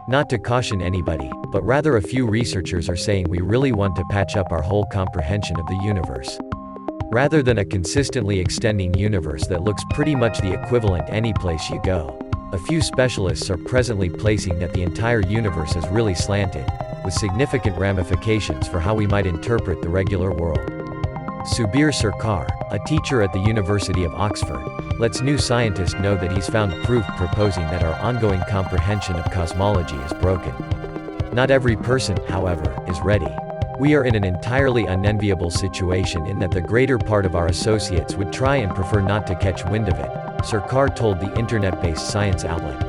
Not to caution anybody, but rather a few researchers are saying we really want to patch up our whole comprehension of the universe. Rather than a consistently extending universe that looks pretty much the equivalent any place you go. A few specialists are presently placing that the entire universe is really slanted, with significant ramifications for how we might interpret the regular world. Subir Sarkar, a teacher at the University of Oxford, lets New Scientist know that he's found proof proposing that our ongoing comprehension of cosmology is broken. Not every person, however, is ready. We are in an entirely unenviable situation in that the greater part of our associates would try and prefer not to catch wind of it, Sarkar told the internet-based science outlet.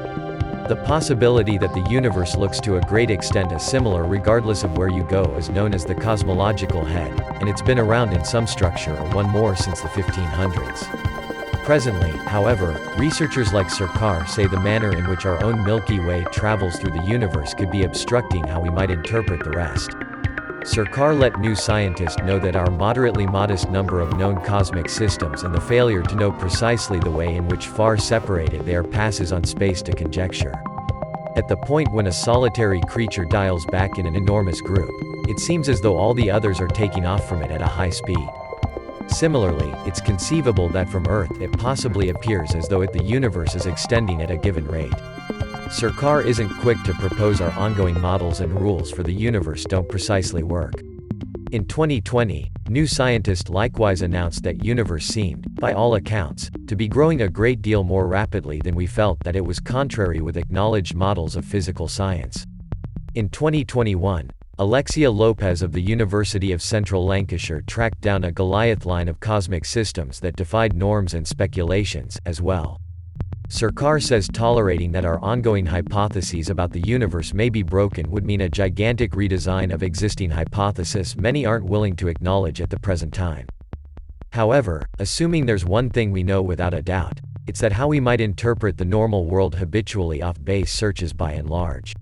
The possibility that the universe looks to a great extent similar regardless of where you go is known as the cosmological head, and it's been around in some structure or one more since the 1500s. Presently, however, researchers like Sarkar say the manner in which our own Milky Way travels through the universe could be obstructing how we might interpret the rest. Sarkar let New Scientist know that our moderately modest number of known cosmic systems and the failure to know precisely the way in which far separated they are passes on space to conjecture. At the point when a solitary creature dials back in an enormous group, it seems as though all the others are taking off from it at a high speed. Similarly, it's conceivable that from Earth it possibly appears as though the universe is extending at a given rate. Sarkar isn't quick to propose our ongoing models and rules for the universe don't precisely work. In 2020, New Scientist likewise announced that universe seemed, by all accounts, to be growing a great deal more rapidly than we felt that it was contrary with acknowledged models of physical science. In 2021, Alexia Lopez of the University of Central Lancashire tracked down a Goliath line of cosmic systems that defied norms and speculations, as well. Sarkar says tolerating that our ongoing hypotheses about the universe may be broken would mean a gigantic redesign of existing hypotheses many aren't willing to acknowledge at the present time. However, assuming there's one thing we know without a doubt, it's that how we might interpret the normal world habitually off base searches by and large.